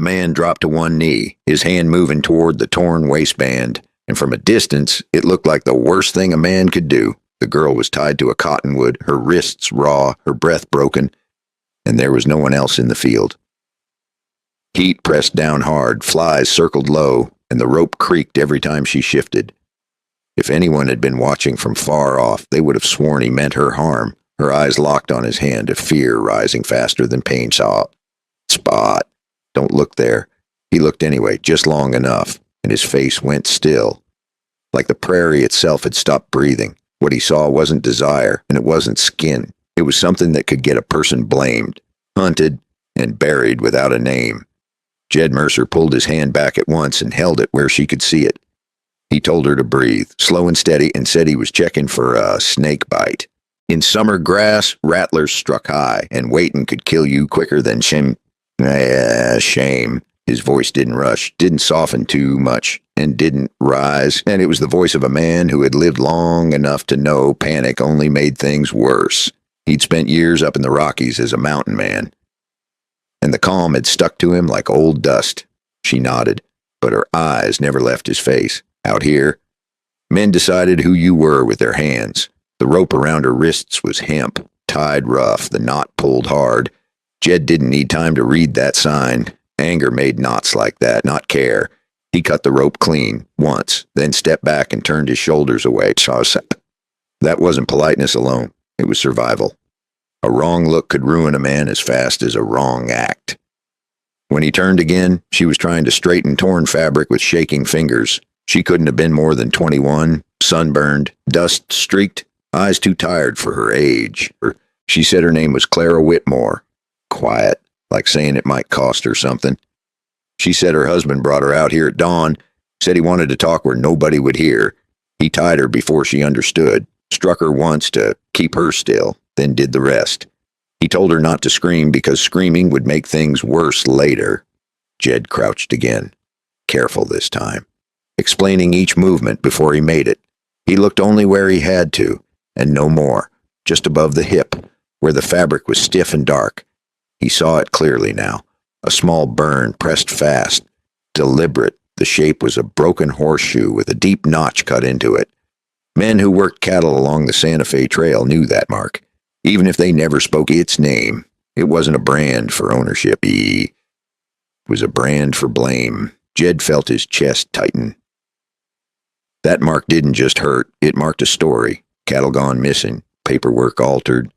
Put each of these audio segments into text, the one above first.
The man dropped to one knee, his hand moving toward the torn waistband, and from a distance, it looked like the worst thing a man could do. The girl was tied to a cottonwood, her wrists raw, her breath broken, and there was no one else in the field. Heat pressed down hard, flies circled low, and the rope creaked every time she shifted. If anyone had been watching from far off, they would have sworn he meant her harm. Her eyes locked on his hand, a fear rising faster than pain saw. Spot. Don't look there. He looked anyway, just long enough, and his face went still. Like the prairie itself had stopped breathing. What he saw wasn't desire, and it wasn't skin. It was something that could get a person blamed, hunted, and buried without a name. Jed Mercer pulled his hand back at once and held it where she could see it. He told her to breathe, slow and steady, and said he was checking for a snake bite. In summer grass, rattlers struck high, and waiting could kill you quicker than shame. Shame. His voice didn't rush, didn't soften too much, and didn't rise, and it was the voice of a man who had lived long enough to know panic only made things worse. He'd spent years up in the Rockies as a mountain man, and the calm had stuck to him like old dust. She nodded, but her eyes never left his face. Out here, men decided who you were with their hands. The rope around her wrists was hemp, tied rough, the knot pulled hard. Jed didn't need time to read that sign. Anger made knots like that, not care. He cut the rope clean, once, then stepped back and turned his shoulders away. That wasn't politeness alone. It was survival. A wrong look could ruin a man as fast as a wrong act. When he turned again, she was trying to straighten torn fabric with shaking fingers. She couldn't have been more than 21, sunburned, dust-streaked, eyes too tired for her age. She said her name was Clara Whitmore. Quiet, like saying it might cost her something. She said her husband brought her out here at dawn, said he wanted to talk where nobody would hear. He tied her before she understood, struck her once to keep her still, then did the rest. He told her not to scream because screaming would make things worse later. Jed crouched again, careful this time, explaining each movement before he made it. He looked only where he had to, and no more, just above the hip, where the fabric was stiff and dark. He saw it clearly now, a small burn pressed fast, deliberate. The shape was a broken horseshoe with a deep notch cut into it. Men who worked cattle along the Santa Fe Trail knew that mark, even if they never spoke its name. It wasn't a brand for ownership. It was a brand for blame. Jed felt his chest tighten. That mark didn't just hurt, it marked a story. Cattle gone missing, paperwork altered,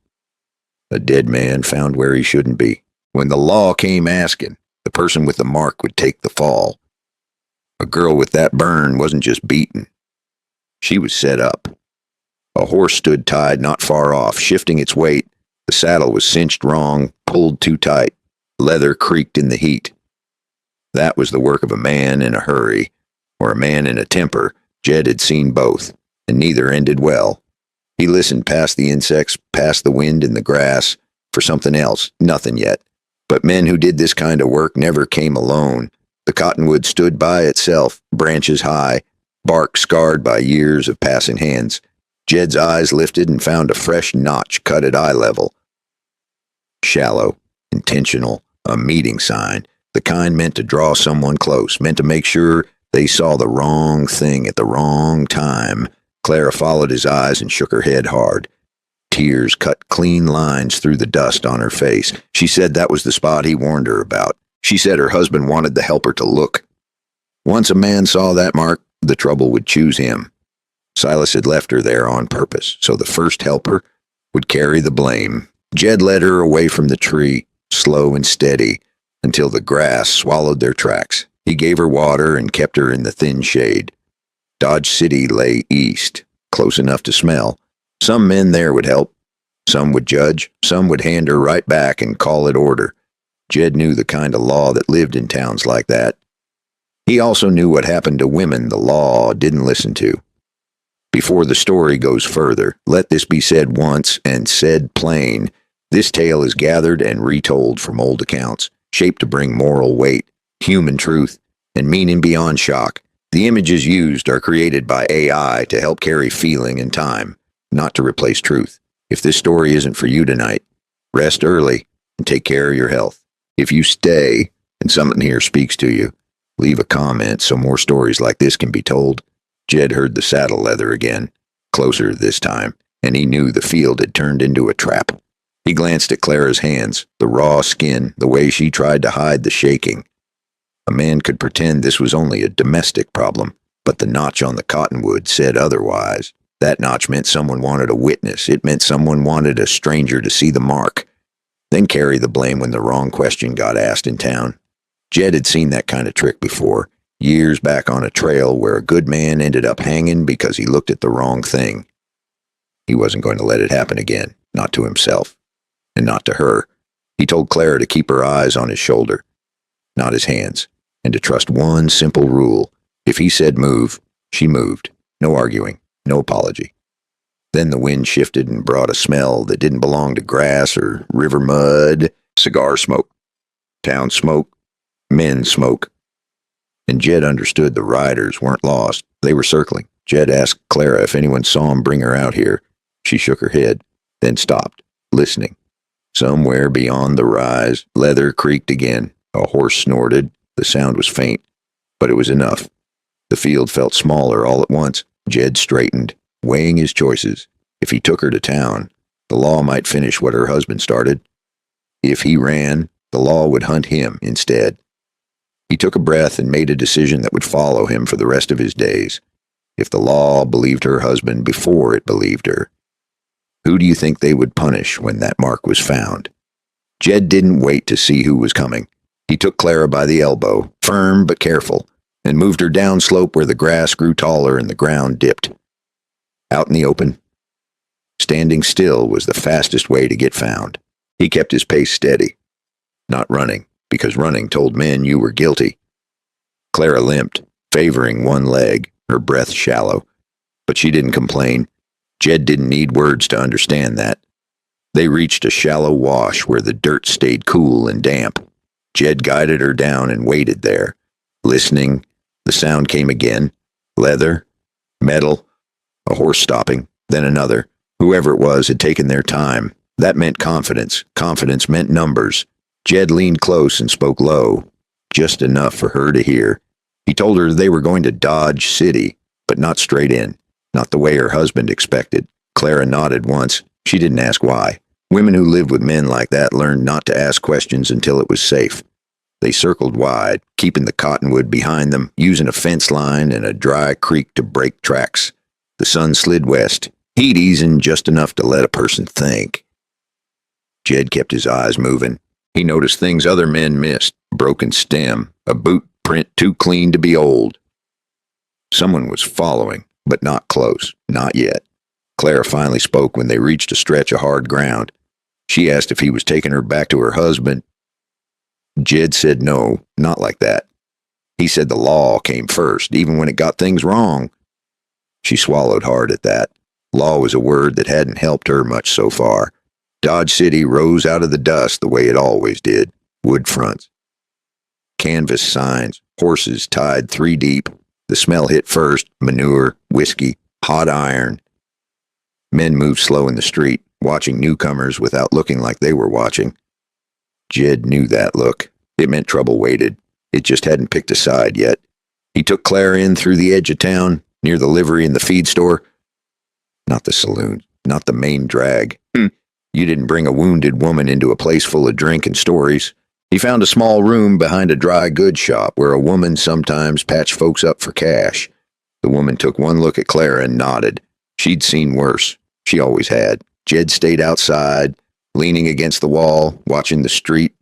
a dead man found where he shouldn't be. When the law came asking, the person with the mark would take the fall. A girl with that burn wasn't just beaten. She was set up. A horse stood tied not far off, shifting its weight. The saddle was cinched wrong, pulled too tight. Leather creaked in the heat. That was the work of a man in a hurry, or a man in a temper. Jed had seen both, and neither ended well. He listened past the insects, past the wind and the grass, for something else, nothing yet. But men who did this kind of work never came alone. The cottonwood stood by itself, branches high, bark scarred by years of passing hands. Jed's eyes lifted and found a fresh notch cut at eye level. Shallow, intentional, a meeting sign, the kind meant to draw someone close, meant to make sure they saw the wrong thing at the wrong time. Clara followed his eyes and shook her head hard. Tears cut clean lines through the dust on her face. She said that was the spot he warned her about. She said her husband wanted the helper to look. Once a man saw that mark, the trouble would choose him. Silas had left her there on purpose, so the first helper would carry the blame. Jed led her away from the tree, slow and steady, until the grass swallowed their tracks. He gave her water and kept her in the thin shade. Dodge City lay east, close enough to smell. Some men there would help. Some would judge. Some would hand her right back and call it order. Jed knew the kind of law that lived in towns like that. He also knew what happened to women the law didn't listen to. Before the story goes further, let this be said once and said plain. This tale is gathered and retold from old accounts, shaped to bring moral weight, human truth, and meaning beyond shock. The images used are created by AI to help carry feeling and time, not to replace truth. If this story isn't for you tonight, rest early and take care of your health. If you stay, and something here speaks to you, leave a comment so more stories like this can be told. Jed heard the saddle leather again, closer this time, and he knew the field had turned into a trap. He glanced at Clara's hands, the raw skin, the way she tried to hide the shaking. A man could pretend this was only a domestic problem, but the notch on the cottonwood said otherwise. That notch meant someone wanted a witness. It meant someone wanted a stranger to see the mark, then carry the blame when the wrong question got asked in town. Jed had seen that kind of trick before, years back on a trail where a good man ended up hanging because he looked at the wrong thing. He wasn't going to let it happen again, not to himself, and not to her. He told Clara to keep her eyes on his shoulder, not his hands, and to trust one simple rule. If he said move, she moved. No arguing, no apology. Then the wind shifted and brought a smell that didn't belong to grass or river mud, cigar smoke, town smoke, men smoke. And Jed understood the riders weren't lost. They were circling. Jed asked Clara if anyone saw him bring her out here. She shook her head, then stopped, listening. Somewhere beyond the rise, leather creaked again. A horse snorted. The sound was faint, but it was enough. The field felt smaller all at once. Jed straightened, weighing his choices. If he took her to town, the law might finish what her husband started. If he ran, the law would hunt him instead. He took a breath and made a decision that would follow him for the rest of his days. If the law believed her husband before it believed her, who do you think they would punish when that mark was found? Jed didn't wait to see who was coming. He took Clara by the elbow, firm but careful, and moved her down slope where the grass grew taller and the ground dipped. Out in the open, standing still was the fastest way to get found. He kept his pace steady, not running, because running told men you were guilty. Clara limped, favoring one leg, her breath shallow, but she didn't complain. Jed didn't need words to understand that. They reached a shallow wash where the dirt stayed cool and damp. Jed guided her down and waited there, listening. The sound came again. Leather, metal, a horse stopping, then another. Whoever it was had taken their time. That meant confidence. Confidence meant numbers. Jed leaned close and spoke low, just enough for her to hear. He told her they were going to Dodge City, but not straight in, not the way her husband expected. Clara nodded once. She didn't ask why. Women who lived with men like that learned not to ask questions until it was safe. They circled wide, keeping the cottonwood behind them, using a fence line and a dry creek to break tracks. The sun slid west, heat easing just enough to let a person think. Jed kept his eyes moving. He noticed things other men missed. Broken stem, a boot print too clean to be old. Someone was following, but not close, not yet. Clara finally spoke when they reached a stretch of hard ground. She asked if he was taking her back to her husband. Jed said no, not like that. He said the law came first, even when it got things wrong. She swallowed hard at that. Law was a word that hadn't helped her much so far. Dodge City rose out of the dust the way it always did. Wood fronts, canvas signs, horses tied 3 deep. The smell hit first, manure, whiskey, hot iron. Men moved slow in the street, watching newcomers without looking like they were watching. Jed knew that look. It meant trouble waited. It just hadn't picked a side yet. He took Clara in through the edge of town, near the livery and the feed store. Not the saloon, not the main drag. You didn't bring a wounded woman into a place full of drink and stories. He found a small room behind a dry goods shop where a woman sometimes patched folks up for cash. The woman took one look at Clara and nodded. She'd seen worse. She always had. Jed stayed outside, leaning against the wall, watching the street.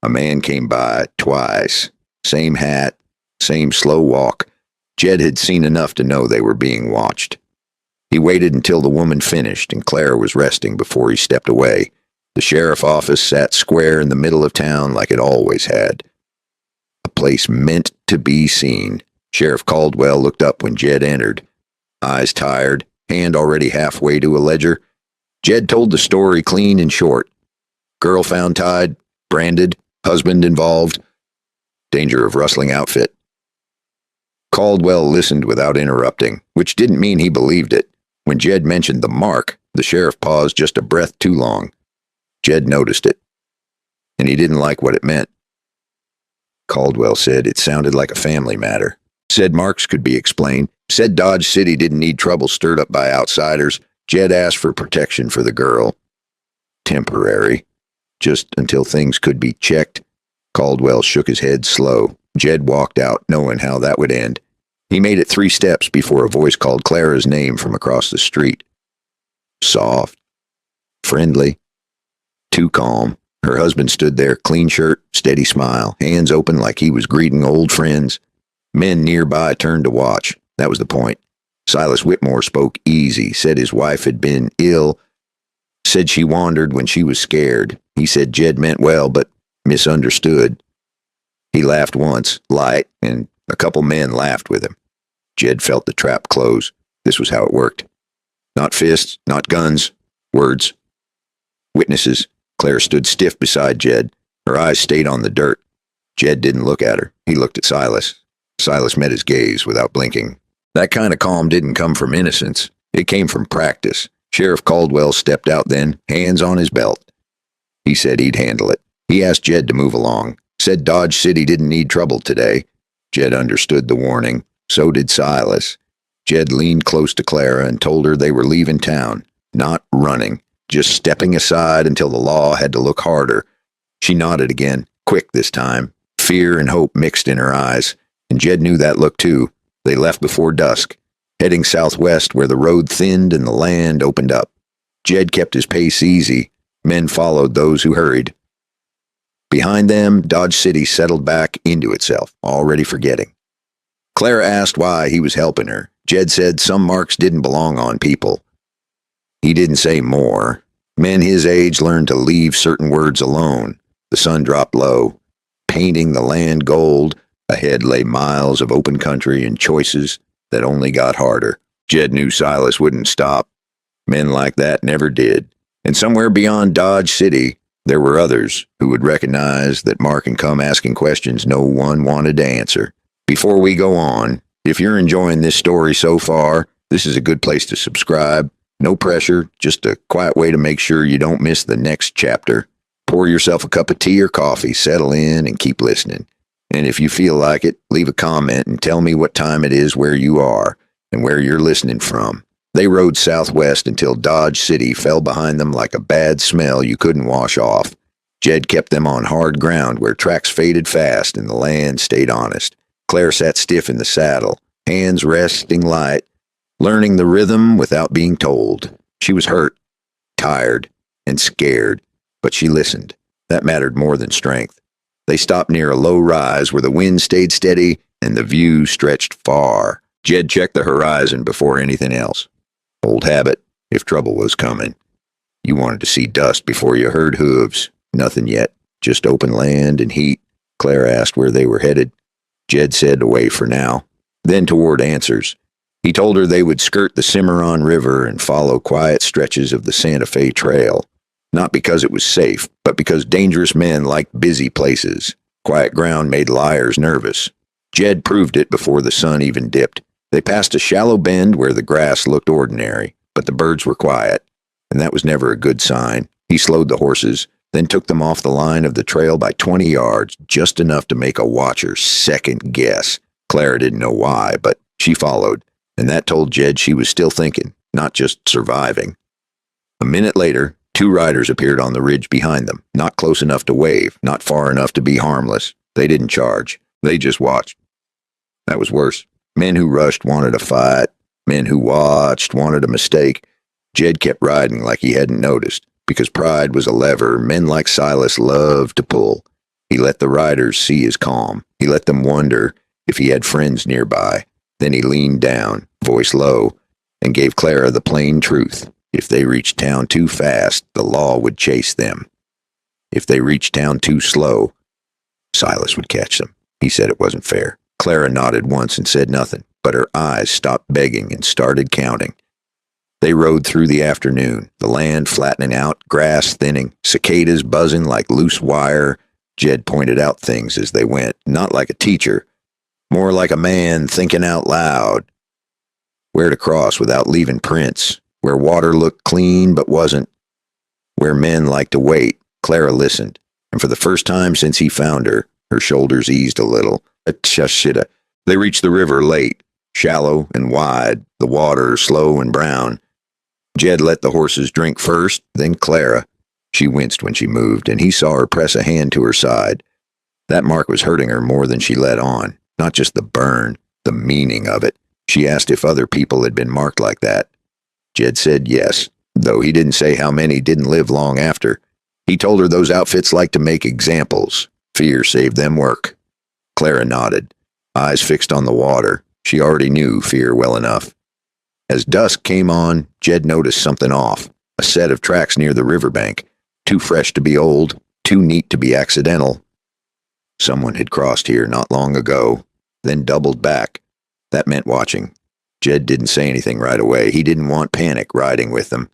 A man came by twice. Same hat, same slow walk. Jed had seen enough to know they were being watched. He waited until the woman finished and Clara was resting before he stepped away. The sheriff office sat square in the middle of town like it always had. A place meant to be seen. Sheriff Caldwell looked up when Jed entered. Eyes tired, hand already halfway to a ledger. Jed told the story clean and short. Girl found tied, branded, husband involved. Danger of rustling outfit. Caldwell listened without interrupting, which didn't mean he believed it. When Jed mentioned the mark, the sheriff paused just a breath too long. Jed noticed it, and he didn't like what it meant. Caldwell said it sounded like a family matter. Said Marks could be explained. Said Dodge City didn't need trouble stirred up by outsiders. Jed asked for protection for the girl. Temporary. Just until things could be checked. Caldwell shook his head slow. Jed walked out, knowing how that would end. He made it 3 steps before a voice called Clara's name from across the street. Soft. Friendly. Too calm. Her husband stood there, clean shirt, steady smile, hands open like he was greeting old friends. Men nearby turned to watch. That was the point. Silas Whitmore spoke easy, said his wife had been ill, said she wandered when she was scared. He said Jed meant well, but misunderstood. He laughed once, light, and a couple men laughed with him. Jed felt the trap close. This was how it worked. Not fists, not guns, words. Witnesses. Claire stood stiff beside Jed. Her eyes stayed on the dirt. Jed didn't look at her. He looked at Silas. Silas met his gaze without blinking. That kind of calm didn't come from innocence. It came from practice. Sheriff Caldwell stepped out then, hands on his belt. He said he'd handle it. He asked Jed to move along. Said Dodge City didn't need trouble today. Jed understood the warning. So did Silas. Jed leaned close to Clara and told her they were leaving town, not running, just stepping aside until the law had to look harder. She nodded again, quick this time. Fear and hope mixed in her eyes, and Jed knew that look too. They left before dusk, heading southwest where the road thinned and the land opened up. Jed kept his pace easy. Men followed those who hurried. Behind them, Dodge City settled back into itself, already forgetting. Clara asked why he was helping her. Jed said some marks didn't belong on people. He didn't say more. Men his age learned to leave certain words alone. The sun dropped low, painting the land gold. Ahead lay miles of open country and choices that only got harder. Jed knew Silas wouldn't stop. Men like that never did. And somewhere beyond Dodge City, there were others who would recognize that Mark and come asking questions no one wanted to answer. Before we go on, if you're enjoying this story so far, this is a good place to subscribe. No pressure, just a quiet way to make sure you don't miss the next chapter. Pour yourself a cup of tea or coffee, settle in, and keep listening. And if you feel like it, leave a comment and tell me what time it is where you are and where you're listening from. They rode southwest until Dodge City fell behind them like a bad smell you couldn't wash off. Jed kept them on hard ground where tracks faded fast and the land stayed honest. Claire sat stiff in the saddle, hands resting light, learning the rhythm without being told. She was hurt, tired, and scared, but she listened. That mattered more than strength. They stopped near a low rise where the wind stayed steady and the view stretched far. Jed checked the horizon before anything else. Old habit, if trouble was coming. You wanted to see dust before you heard hooves. Nothing yet, just open land and heat. Claire asked where they were headed. Jed said away for now, then toward answers. He told her they would skirt the Cimarron River and follow quiet stretches of the Santa Fe Trail. Not because it was safe, but because dangerous men liked busy places. Quiet ground made liars nervous. Jed proved it before the sun even dipped. They passed a shallow bend where the grass looked ordinary, but the birds were quiet, and that was never a good sign. He slowed the horses, then took them off the line of the trail by 20 yards, just enough to make a watcher second guess. Clara didn't know why, but she followed, and that told Jed she was still thinking, not just surviving. A minute later, 2 riders appeared on the ridge behind them, not close enough to wave, not far enough to be harmless. They didn't charge. They just watched. That was worse. Men who rushed wanted a fight. Men who watched wanted a mistake. Jed kept riding like he hadn't noticed, because pride was a lever men like Silas loved to pull. He let the riders see his calm. He let them wonder if he had friends nearby. Then he leaned down, voice low, and gave Clara the plain truth. If they reached town too fast, the law would chase them. If they reached town too slow, Silas would catch them. He said it wasn't fair. Clara nodded once and said nothing, but her eyes stopped begging and started counting. They rode through the afternoon, the land flattening out, grass thinning, cicadas buzzing like loose wire. Jed pointed out things as they went, not like a teacher, more like a man thinking out loud. Where to cross without leaving prints, where water looked clean but wasn't, where men liked to wait. Clara listened, and for the first time since he found her, Her shoulders eased a little. They reached the river late, shallow and wide, the water slow and brown. Jed let the horses drink first, then Clara. She winced when she moved, and he saw her press a hand to her side. That mark was hurting her more than she let on, not just the burn, the meaning of it. She asked if other people had been marked like that. Jed said yes, though he didn't say how many didn't live long after. He told her those outfits like to make examples. Fear saved them work. Clara nodded, eyes fixed on the water. She already knew fear well enough. As dusk came on, Jed noticed something off. A set of tracks near the riverbank. Too fresh to be old, too neat to be accidental. Someone had crossed here not long ago, then doubled back. That meant watching. Jed didn't say anything right away. He didn't want panic riding with them.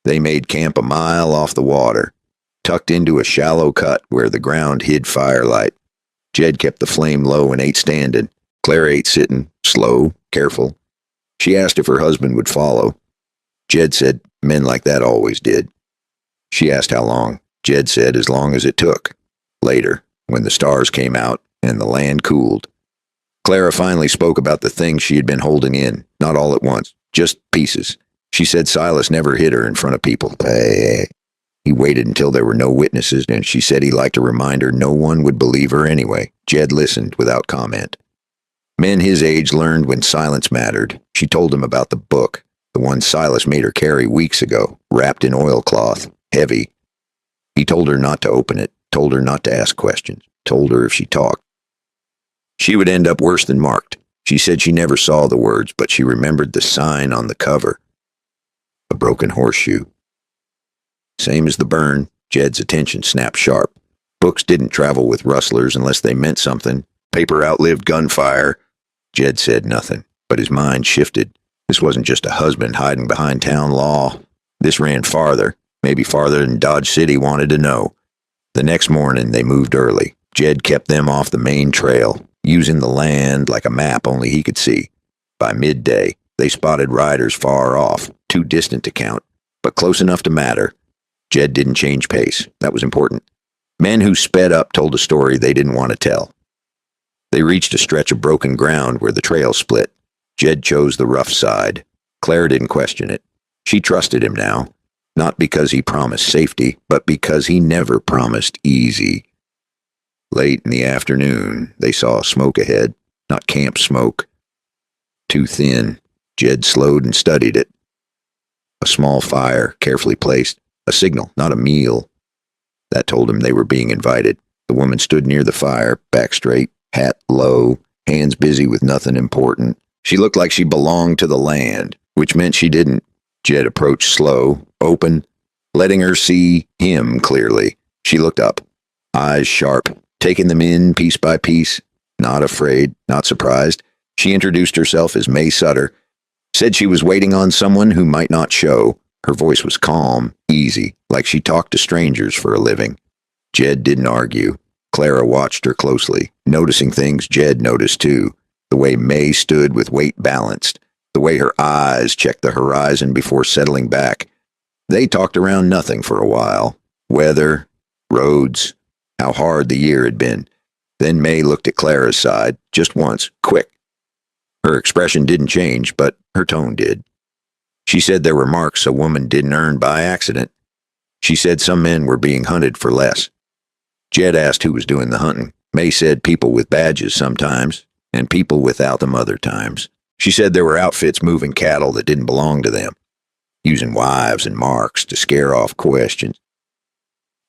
They made camp a mile off the water, tucked into a shallow cut where the ground hid firelight. Jed kept the flame low and ate standing. Clara ate sitting, slow, careful. She asked if her husband would follow. Jed said men like that always did. She asked how long. Jed said as long as it took. Later, when the stars came out and the land cooled. Clara finally spoke about the things she had been holding in, not all at once, just pieces. She said Silas never hit her in front of people. He waited until there were no witnesses, and she said he liked to remind her no one would believe her anyway. Jed listened without comment. Men his age learned when silence mattered. She told him about the book, the one Silas made her carry weeks ago, wrapped in oilcloth, heavy. He told her not to open it, told her not to ask questions, told her if she talked, she would end up worse than marked. She said she never saw the words, but she remembered the sign on the cover. A broken horseshoe. Same as the burn, Jed's attention snapped sharp. Books didn't travel with rustlers unless they meant something. Paper outlived gunfire. Jed said nothing, but his mind shifted. This wasn't just a husband hiding behind town law. This ran farther, maybe farther than Dodge City wanted to know. The next morning, they moved early. Jed kept them off the main trail, using the land like a map only he could see. By midday, they spotted riders far off, too distant to count, but close enough to matter. Jed didn't change pace. That was important. Men who sped up told a story they didn't want to tell. They reached a stretch of broken ground where the trail split. Jed chose the rough side. Claire didn't question it. She trusted him now, not because he promised safety, but because he never promised easy. Late in the afternoon, they saw smoke ahead, not camp smoke. Too thin. Jed slowed and studied it. A small fire, carefully placed. A signal, not a meal. That told him they were being invited. The woman stood near the fire, back straight, hat low, hands busy with nothing important. She looked like she belonged to the land, which meant she didn't. Jed approached slow, open, letting her see him clearly. She looked up, eyes sharp, taking them in piece by piece, not afraid, not surprised. She introduced herself as May Sutter, said she was waiting on someone who might not show. Her voice was calm, easy, like she talked to strangers for a living. Jed didn't argue. Clara watched her closely, noticing things Jed noticed too. The way May stood with weight balanced, the way her eyes checked the horizon before settling back. They talked around nothing for a while. Weather, roads, how hard the year had been. Then May looked at Clara's side, just once, quick. Her expression didn't change, but her tone did. She said there were marks a woman didn't earn by accident. She said some men were being hunted for less. Jed asked who was doing the hunting. May said people with badges sometimes, and people without them other times. She said there were outfits moving cattle that didn't belong to them, using wives and marks to scare off questions.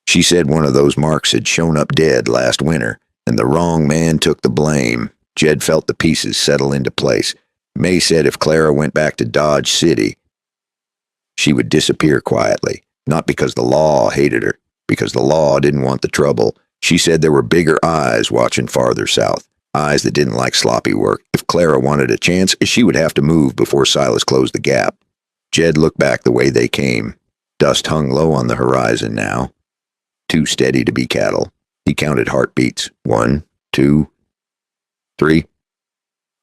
She said one of those marks had shown up dead last winter, and the wrong man took the blame. Jed felt the pieces settle into place. May said if Clara went back to Dodge City, she would disappear quietly, not because the law hated her, because the law didn't want the trouble. She said there were bigger eyes watching farther south, eyes that didn't like sloppy work. If Clara wanted a chance, she would have to move before Silas closed the gap. Jed looked back the way they came. Dust hung low on the horizon now, too steady to be cattle. He counted heartbeats. 1, 2, 3.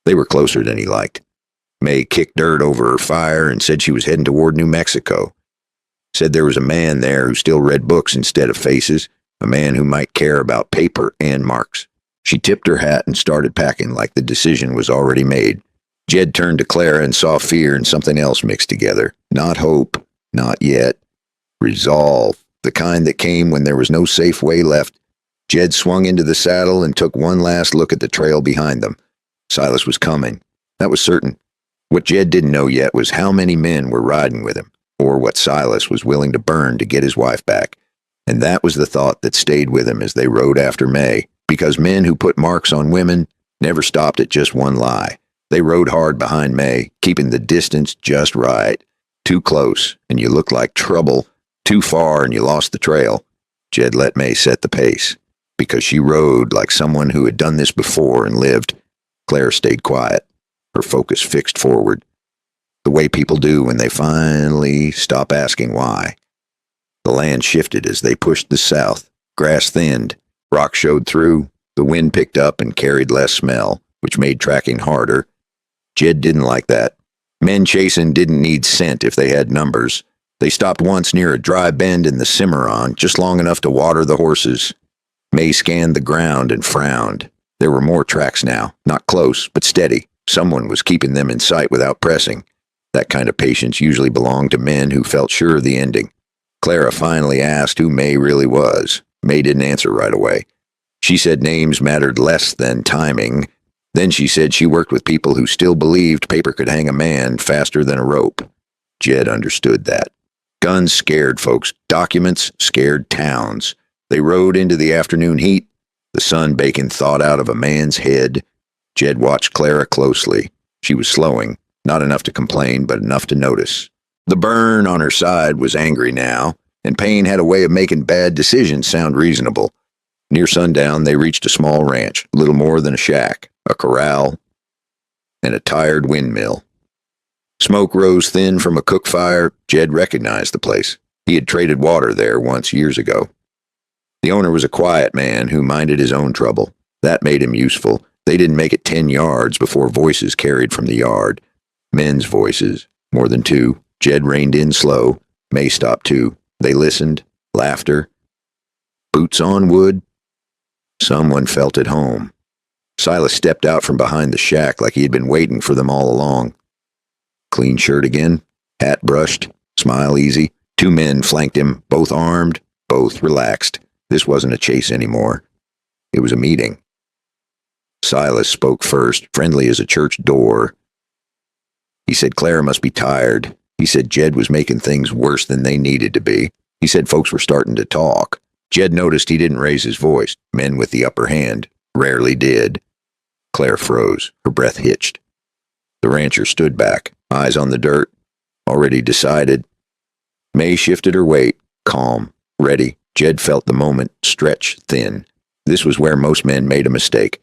They were closer than he liked. May kicked dirt over her fire and said she was heading toward New Mexico. Said there was a man there who still read books instead of faces, a man who might care about paper and marks. She tipped her hat and started packing like the decision was already made. Jed turned to Clara and saw fear and something else mixed together. Not hope, not yet. Resolve, the kind that came when there was no safe way left. Jed swung into the saddle and took one last look at the trail behind them. Silas was coming. That was certain. What Jed didn't know yet was how many men were riding with him, or what Silas was willing to burn to get his wife back. And that was the thought that stayed with him as they rode after May, because men who put marks on women never stopped at just one lie. They rode hard behind May, keeping the distance just right. Too close, and you looked like trouble. Too far, and you lost the trail. Jed let May set the pace, because she rode like someone who had done this before and lived. Claire stayed quiet, her focus fixed forward, the way people do when they finally stop asking why. The land shifted as they pushed the south. Grass thinned, rock showed through, the wind picked up and carried less smell, which made tracking harder. Jed didn't like that. Men chasing didn't need scent if they had numbers. They stopped once near a dry bend in the Cimarron, just long enough to water the horses. May scanned the ground and frowned. There were more tracks now, not close, but steady. Someone was keeping them in sight without pressing. That kind of patience usually belonged to men who felt sure of the ending. Clara finally asked who May really was. May didn't answer right away. She said names mattered less than timing. Then she said she worked with people who still believed paper could hang a man faster than a rope. Jed understood that. Guns scared folks. Documents scared towns. They rode into the afternoon heat, the sun baking thought out of a man's head. Jed watched Clara closely. She was slowing, not enough to complain, but enough to notice. The burn on her side was angry now, and pain had a way of making bad decisions sound reasonable. Near sundown, they reached a small ranch, little more than a shack, a corral, and a tired windmill. Smoke rose thin from a cook fire. Jed recognized the place. He had traded water there once years ago. The owner was a quiet man who minded his own trouble. That made him useful. They didn't make it 10 yards before voices carried from the yard. Men's voices, more than two. Jed reined in slow. May stopped too. They listened. Laughter. Boots on wood. Someone felt at home. Silas stepped out from behind the shack like he had been waiting for them all along. Clean shirt again, hat brushed, smile easy. Two men flanked him, both armed, both relaxed. This wasn't a chase anymore. It was a meeting. Silas spoke first, friendly as a church door. He said Clara must be tired. He said Jed was making things worse than they needed to be. He said folks were starting to talk. Jed noticed he didn't raise his voice. Men with the upper hand rarely did. Claire froze, her breath hitched. The rancher stood back, eyes on the dirt, already decided. May shifted her weight, calm, ready. Jed felt the moment stretch thin. This was where most men made a mistake.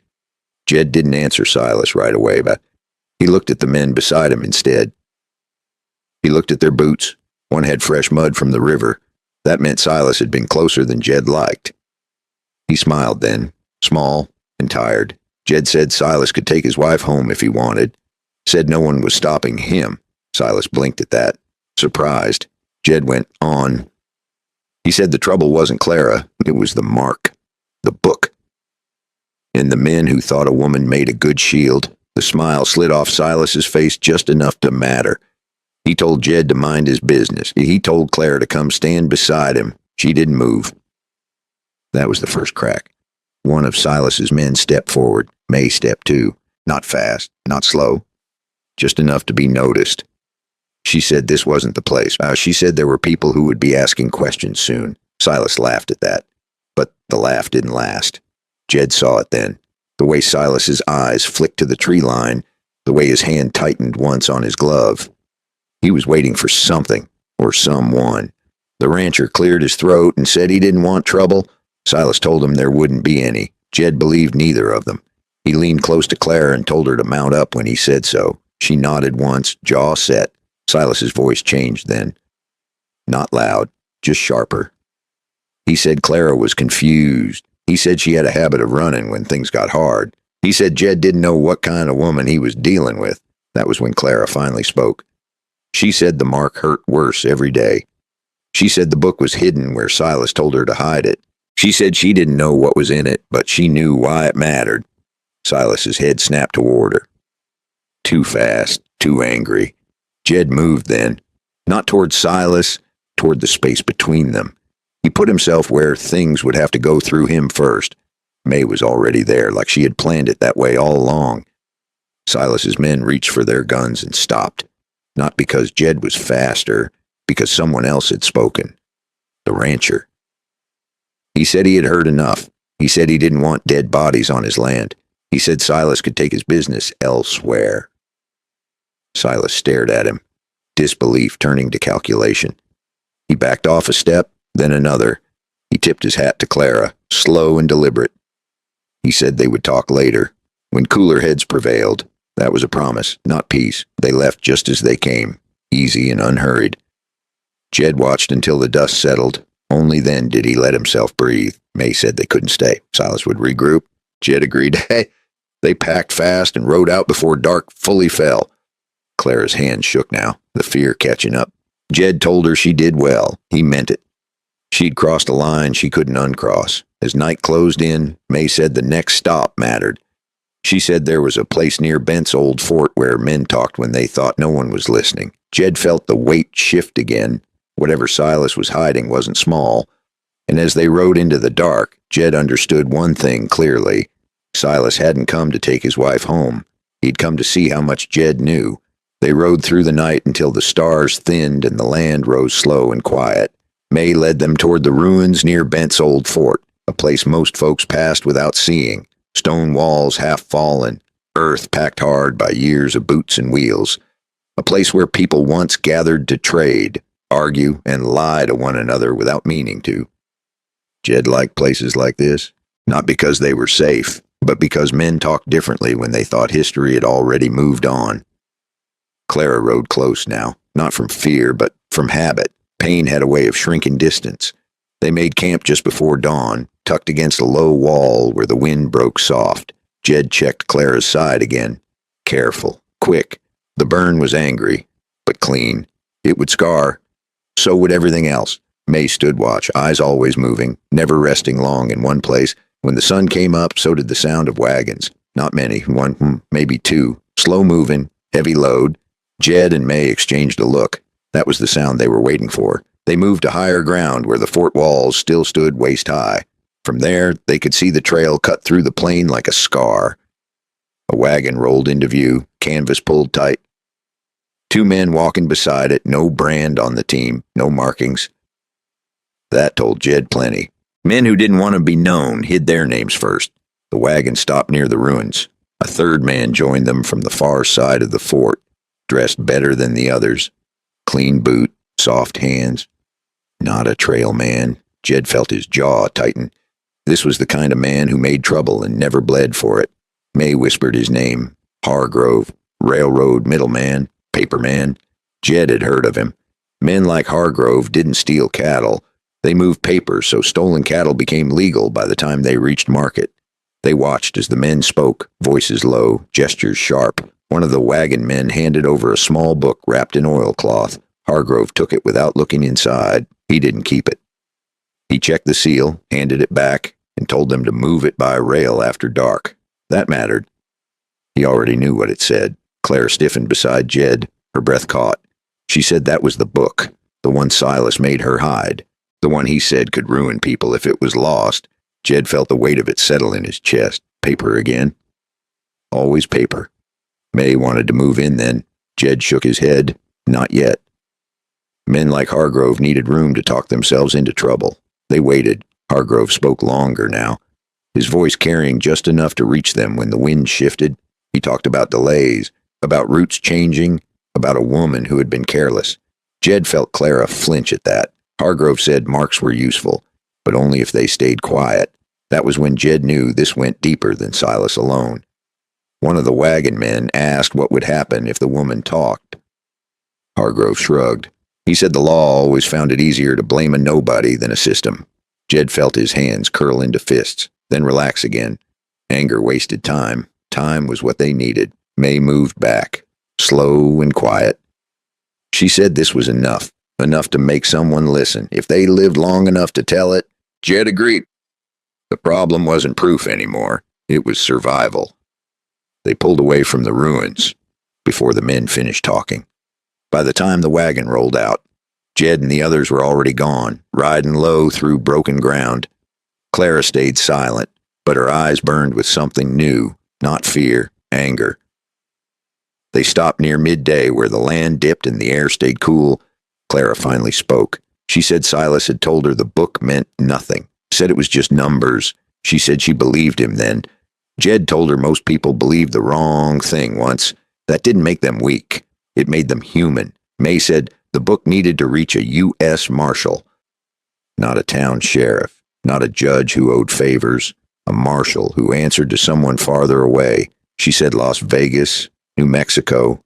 Jed didn't answer Silas right away, but he looked at the men beside him instead. He looked at their boots. One had fresh mud from the river. That meant Silas had been closer than Jed liked. He smiled then, small and tired. Jed said Silas could take his wife home if he wanted. Said no one was stopping him. Silas blinked at that, surprised. Jed went on. He said the trouble wasn't Clara, it was the mark, the book. And the men who thought a woman made a good shield. The smile slid off Silas's face just enough to matter. He told Jed to mind his business. He told Clara to come stand beside him. She didn't move. That was the first crack. One of Silas's men stepped forward. May stepped too. Not fast, not slow. Just enough to be noticed. She said this wasn't the place. She said there were people who would be asking questions soon. Silas laughed at that. But the laugh didn't last. Jed saw it then. The way Silas's eyes flicked to the tree line. The way his hand tightened once on his glove. He was waiting for something, or someone. The rancher cleared his throat and said he didn't want trouble. Silas told him there wouldn't be any. Jed believed neither of them. He leaned close to Clara and told her to mount up when he said so. She nodded once, jaw set. Silas's voice changed then. Not loud, just sharper. He said Clara was confused. He said she had a habit of running when things got hard. He said Jed didn't know what kind of woman he was dealing with. That was when Clara finally spoke. She said the mark hurt worse every day. She said the book was hidden where Silas told her to hide it. She said she didn't know what was in it, but she knew why it mattered. Silas's head snapped toward her. Too fast, too angry. Jed moved then, not toward Silas, toward the space between them. He put himself where things would have to go through him first. May was already there, like she had planned it that way all along. Silas's men reached for their guns and stopped, not because Jed was faster, because someone else had spoken. The rancher. He said he had heard enough. He said he didn't want dead bodies on his land. He said Silas could take his business elsewhere. Silas stared at him, disbelief turning to calculation. He backed off a step, then another. He tipped his hat to Clara, slow and deliberate. He said they would talk later, when cooler heads prevailed. That was a promise, not peace. They left just as they came, easy and unhurried. Jed watched until the dust settled. Only then did he let himself breathe. May said they couldn't stay. Silas would regroup. Jed agreed. Hey, they packed fast and rode out before dark fully fell. Clara's hand shook now, the fear catching up. Jed told her she did well. He meant it. She'd crossed a line she couldn't uncross. As night closed in, May said the next stop mattered. She said there was a place near Bent's old fort where men talked when they thought no one was listening. Jed felt the weight shift again. Whatever Silas was hiding wasn't small. And as they rode into the dark, Jed understood one thing clearly. Silas hadn't come to take his wife home. He'd come to see how much Jed knew. They rode through the night until the stars thinned and the land rose slow and quiet. May led them toward the ruins near Bent's old fort, a place most folks passed without seeing. Stone walls half fallen, earth packed hard by years of boots and wheels. A place where people once gathered to trade, argue, and lie to one another without meaning to. Jed liked places like this, not because they were safe, but because men talked differently when they thought history had already moved on. Clara rode close now, not from fear, but from habit. Pain had a way of shrinking distance. They made camp just before dawn, tucked against a low wall where the wind broke soft. Jed checked Clara's side again. Careful, quick. The burn was angry, but clean. It would scar. So would everything else. May stood watch, eyes always moving, never resting long in one place. When the sun came up, so did the sound of wagons. Not many, one, maybe two. Slow moving, heavy load. Jed and May exchanged a look. That was the sound they were waiting for. They moved to higher ground where the fort walls still stood waist high. From there, they could see the trail cut through the plain like a scar. A wagon rolled into view, canvas pulled tight. Two men walking beside it, no brand on the team, no markings. That told Jed plenty. Men who didn't want to be known hid their names first. The wagon stopped near the ruins. A third man joined them from the far side of the fort, dressed better than the others. Clean boot, soft hands. Not a trail man. Jed felt his jaw tighten. This was the kind of man who made trouble and never bled for it. May whispered his name. Hargrove, railroad middleman, paperman. Jed had heard of him. Men like Hargrove didn't steal cattle. They moved paper, so stolen cattle became legal by the time they reached market. They watched as the men spoke, voices low, gestures sharp. One of the wagon men handed over a small book wrapped in oilcloth. Hargrove took it without looking inside. He didn't keep it. He checked the seal, handed it back, and told them to move it by rail after dark. That mattered. He already knew what it said. Claire stiffened beside Jed, her breath caught. She said that was the book, the one Silas made her hide, the one he said could ruin people if it was lost. Jed felt the weight of it settle in his chest. Paper again. Always paper. May wanted to move in then. Jed shook his head. Not yet. Men like Hargrove needed room to talk themselves into trouble. They waited. Hargrove spoke longer now, his voice carrying just enough to reach them when the wind shifted. He talked about delays, about routes changing, about a woman who had been careless. Jed felt Clara flinch at that. Hargrove said marks were useful, but only if they stayed quiet. That was when Jed knew this went deeper than Silas alone. One of the wagon men asked what would happen if the woman talked. Hargrove shrugged. He said the law always found it easier to blame a nobody than a system. Jed felt his hands curl into fists, then relax again. Anger wasted time. Time was what they needed. May moved back, slow and quiet. She said this was enough to make someone listen. If they lived long enough to tell it, Jed agreed. The problem wasn't proof anymore. It was survival. They pulled away from the ruins before the men finished talking. By the time the wagon rolled out, Jed and the others were already gone, riding low through broken ground. Clara stayed silent, but her eyes burned with something new, not fear, anger. They stopped near midday where the land dipped and the air stayed cool. Clara finally spoke. She said Silas had told her the book meant nothing, said it was just numbers. She said she believed him then. Jed told her most people believed the wrong thing once. That didn't make them weak. It made them human. May said the book needed to reach a U.S. Marshal, not a town sheriff, not a judge who owed favors, a marshal who answered to someone farther away. She said Las Vegas, New Mexico.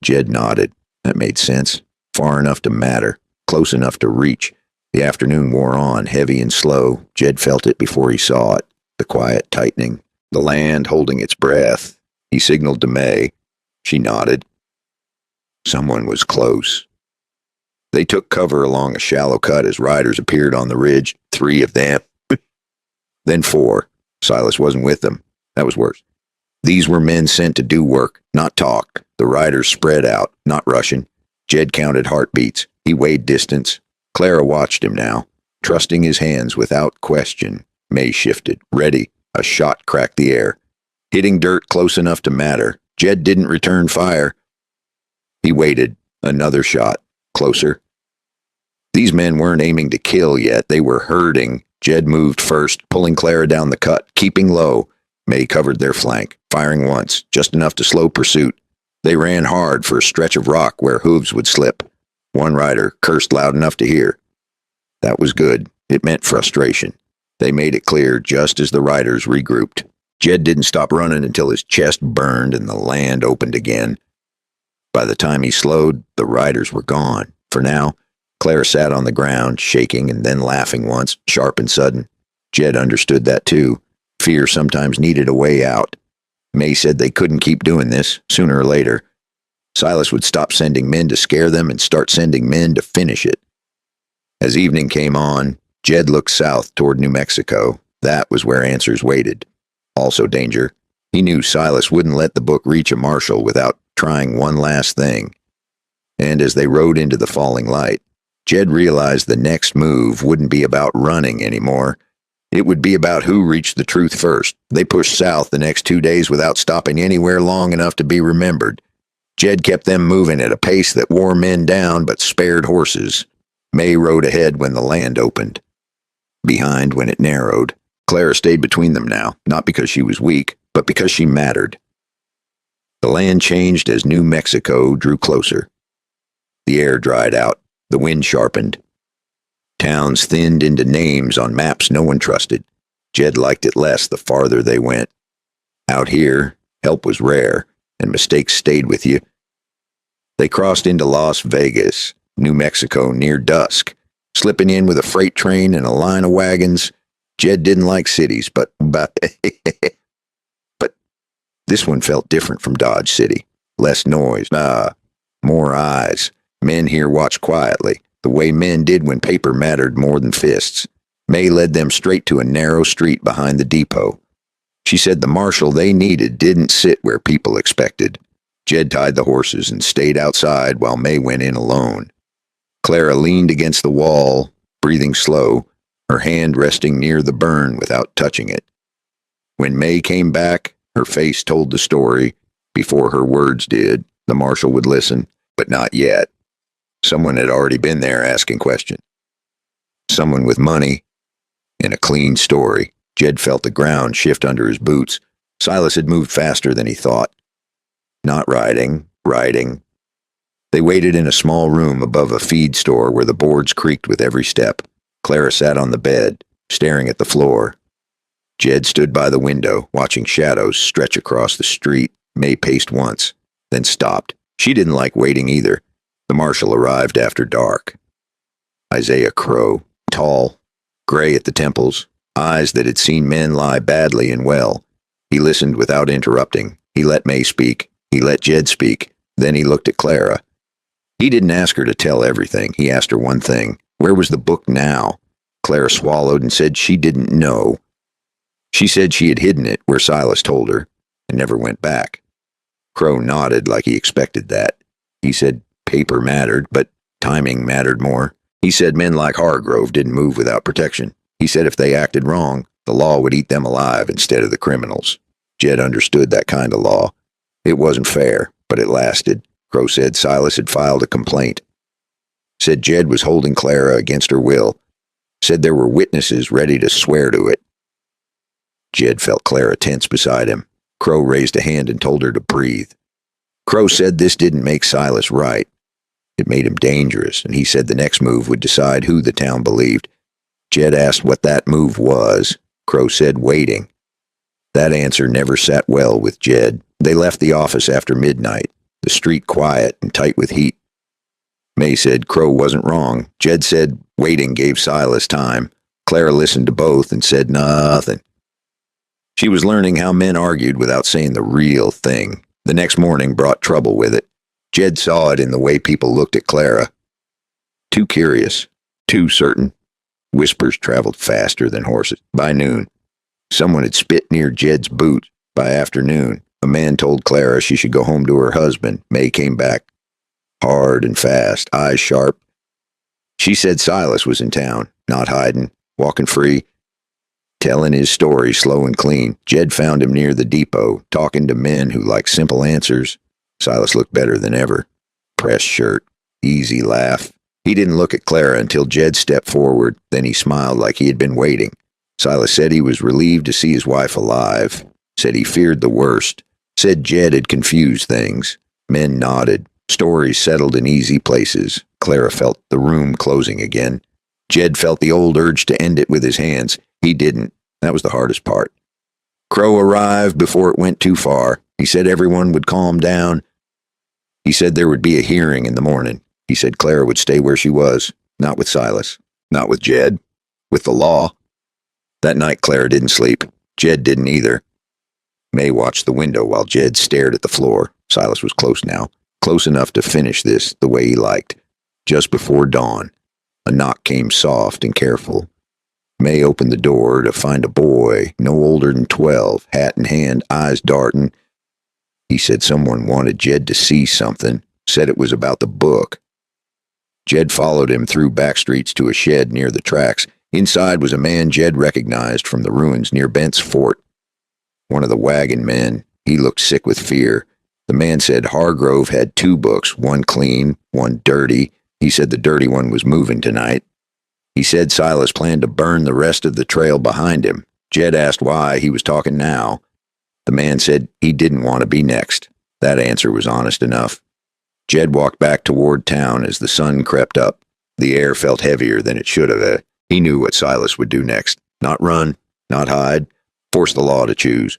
Jed nodded. That made sense. Far enough to matter, close enough to reach. The afternoon wore on, heavy and slow. Jed felt it before he saw it, the quiet tightening, the land holding its breath. He signaled to May. She nodded. Someone was close. They took cover along a shallow cut as riders appeared on the ridge, 3 of them. Then 4. Silas wasn't with them. That was worse. These were men sent to do work, not talk. The riders spread out, not rushing. Jed counted heartbeats. He weighed distance. Clara watched him now, trusting his hands without question. May shifted, ready. A shot cracked the air, hitting dirt close enough to matter. Jed didn't return fire. He waited. Another shot. Closer. These men weren't aiming to kill yet. They were herding. Jed moved first, pulling Clara down the cut, keeping low. May covered their flank, firing once, just enough to slow pursuit. They ran hard for a stretch of rock where hooves would slip. One rider cursed loud enough to hear. That was good. It meant frustration. They made it clear just as the riders regrouped. Jed didn't stop running until his chest burned and the land opened again. By the time he slowed, the riders were gone. For now, Clara sat on the ground, shaking and then laughing once, sharp and sudden. Jed understood that too. Fear sometimes needed a way out. May said they couldn't keep doing this, sooner or later. Silas would stop sending men to scare them and start sending men to finish it. As evening came on, Jed looked south toward New Mexico. That was where answers waited. Also danger. He knew Silas wouldn't let the book reach a marshal without trying one last thing. And as they rode into the falling light, Jed realized the next move wouldn't be about running anymore. It would be about who reached the truth first. They pushed south the next 2 days without stopping anywhere long enough to be remembered. Jed kept them moving at a pace that wore men down but spared horses. May rode ahead when the land opened. Behind when it narrowed. Clara stayed between them now, not because she was weak, but because she mattered. The land changed as New Mexico drew closer. The air dried out. The wind sharpened. Towns thinned into names on maps no one trusted. Jed liked it less the farther they went. Out here, help was rare, and mistakes stayed with you. They crossed into Las Vegas, New Mexico, near dusk, slipping in with a freight train and a line of wagons. Jed didn't like cities, but this one felt different from Dodge City. Less noise, more eyes. Men here watched quietly, the way men did when paper mattered more than fists. May led them straight to a narrow street behind the depot. She said the marshal they needed didn't sit where people expected. Jed tied the horses and stayed outside while May went in alone. Clara leaned against the wall, breathing slow, her hand resting near the burn without touching it. When May came back, her face told the story. Before her words did, the marshal would listen, but not yet. Someone had already been there asking questions. Someone with money and a clean story. Jed felt the ground shift under his boots. Silas had moved faster than he thought. Not riding. They waited in a small room above a feed store where the boards creaked with every step. Clara sat on the bed, staring at the floor. Jed stood by the window, watching shadows stretch across the street. May paced once, then stopped. She didn't like waiting either. The marshal arrived after dark. Isaiah Crow, tall, gray at the temples, eyes that had seen men lie badly and well. He listened without interrupting. He let May speak. He let Jed speak. Then he looked at Clara. He didn't ask her to tell everything. He asked her one thing. Where was the book now? Clara swallowed and said she didn't know. She said she had hidden it where Silas told her and never went back. Crow nodded like he expected that. He said paper mattered, but timing mattered more. He said men like Hargrove didn't move without protection. He said if they acted wrong, the law would eat them alive instead of the criminals. Jed understood that kind of law. It wasn't fair, but it lasted. Crow said Silas had filed a complaint. Said Jed was holding Clara against her will. Said there were witnesses ready to swear to it. Jed felt Clara tense beside him. Crow raised a hand and told her to breathe. Crow said this didn't make Silas right. It made him dangerous, and he said the next move would decide who the town believed. Jed asked what that move was. Crow said waiting. That answer never sat well with Jed. They left the office after midnight, the street quiet and tight with heat. May said Crow wasn't wrong. Jed said waiting gave Silas time. Clara listened to both and said nothing. She was learning how men argued without saying the real thing. The next morning brought trouble with it. Jed saw it in the way people looked at Clara. Too curious, too certain. Whispers traveled faster than horses. By noon, someone had spit near Jed's boot. By afternoon, a man told Clara she should go home to her husband. May came back, hard and fast, eyes sharp. She said Silas was in town, not hiding, walking free, telling his story slow and clean. Jed found him near the depot, talking to men who liked simple answers. Silas looked better than ever. Pressed shirt, easy laugh. He didn't look at Clara until Jed stepped forward. Then he smiled like he had been waiting. Silas said he was relieved to see his wife alive. Said he feared the worst. Said Jed had confused things. Men nodded. Stories settled in easy places. Clara felt the room closing again. Jed felt the old urge to end it with his hands. He didn't. That was the hardest part. Crow arrived before it went too far. He said everyone would calm down. He said there would be a hearing in the morning. He said Clara would stay where she was, not with Silas, not with Jed, with the law. That night Clara didn't sleep. Jed didn't either. May watched the window while Jed stared at the floor. Silas was close now, close enough to finish this the way he liked. Just before dawn, a knock came soft and careful. May opened the door to find a boy, no older than 12, hat in hand, eyes darting. He said someone wanted Jed to see something, said it was about the book. Jed followed him through back streets to a shed near the tracks. Inside was a man Jed recognized from the ruins near Bent's fort. One of the wagon men. He looked sick with fear. The man said Hargrove had 2 books, one clean, one dirty. He said the dirty one was moving tonight. He said Silas planned to burn the rest of the trail behind him. Jed asked why he was talking now. The man said he didn't want to be next. That answer was honest enough. Jed walked back toward town as the sun crept up. The air felt heavier than it should have. He knew what Silas would do next. Not run, not hide, force the law to choose.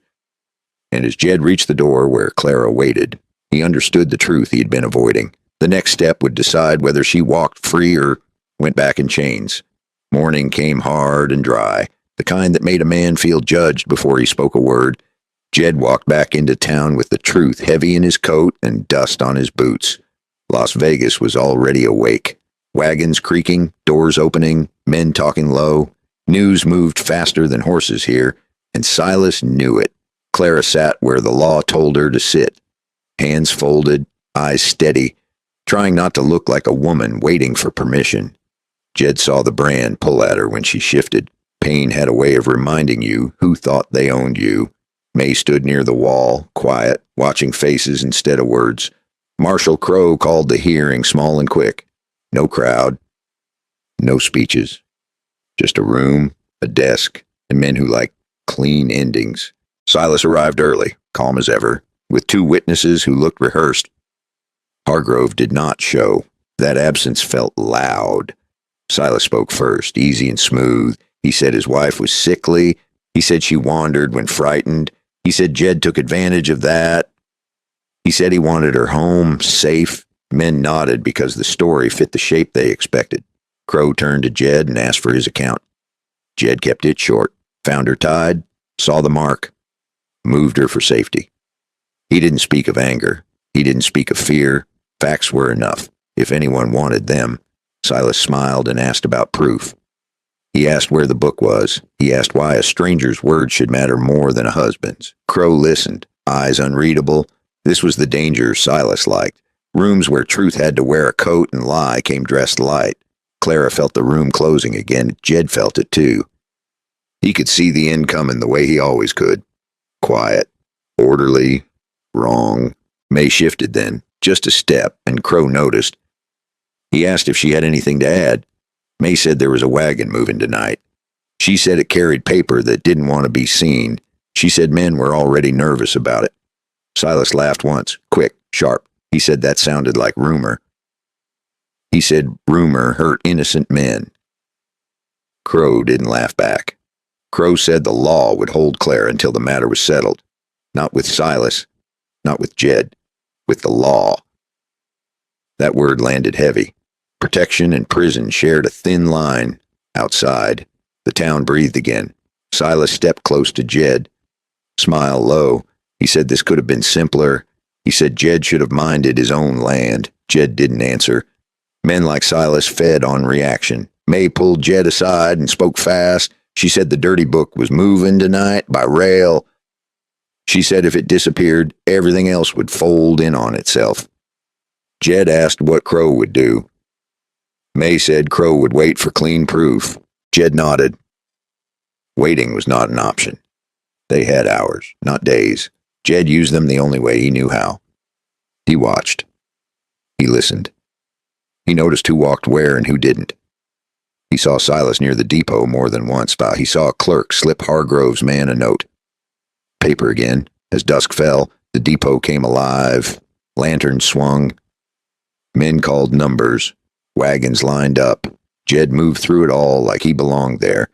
And as Jed reached the door where Clara waited, he understood the truth he had been avoiding. The next step would decide whether she walked free or went back in chains. Morning came hard and dry, the kind that made a man feel judged before he spoke a word. Jed walked back into town with the truth heavy in his coat and dust on his boots. Las Vegas was already awake. Wagons creaking, doors opening, men talking low. News moved faster than horses here, and Silas knew it. Clara sat where the law told her to sit, hands folded, eyes steady, trying not to look like a woman waiting for permission. Jed saw the brand pull at her when she shifted. Pain had a way of reminding you who thought they owned you. May stood near the wall, quiet, watching faces instead of words. Marshal Crow called the hearing small and quick. No crowd, no speeches. Just a room, a desk, and men who like clean endings. Silas arrived early, calm as ever, with 2 witnesses who looked rehearsed. Hargrove did not show. That absence felt loud. Silas spoke first, easy and smooth. He said his wife was sickly. He said she wandered when frightened. He said Jed took advantage of that. He said he wanted her home, safe. Men nodded because the story fit the shape they expected. Crow turned to Jed and asked for his account. Jed kept it short, found her tied, saw the mark, moved her for safety. He didn't speak of anger. He didn't speak of fear. Facts were enough, if anyone wanted them. Silas smiled and asked about proof. He asked where the book was. He asked why a stranger's word should matter more than a husband's. Crow listened, eyes unreadable. This was the danger Silas liked. Rooms where truth had to wear a coat and lie came dressed light. Clara felt the room closing again. Jed felt it too. He could see the end coming the way he always could. Quiet, orderly, wrong. May shifted then, just a step, and Crow noticed. He asked if she had anything to add. May said there was a wagon moving tonight. She said it carried paper that didn't want to be seen. She said men were already nervous about it. Silas laughed once, quick, sharp. He said that sounded like rumor. He said rumor hurt innocent men. Crow didn't laugh back. Crow said the law would hold Clara until the matter was settled. Not with Silas, not with Jed, with the law. That word landed heavy. Protection and prison shared a thin line. Outside, the town breathed again. Silas stepped close to Jed. Smile low. He said this could have been simpler. He said Jed should have minded his own land. Jed didn't answer. Men like Silas fed on reaction. May pulled Jed aside and spoke fast. She said the dirty book was moving tonight by rail. She said if it disappeared, everything else would fold in on itself. Jed asked what Crow would do. May said Crow would wait for clean proof. Jed nodded. Waiting was not an option. They had hours, not days. Jed used them the only way he knew how. He watched. He listened. He noticed who walked where and who didn't. He saw Silas near the depot more than once. He saw a clerk slip Hargrove's man a note. Paper again. As dusk fell, the depot came alive. Lanterns swung. Men called numbers. Wagons lined up. Jed moved through it all like he belonged there.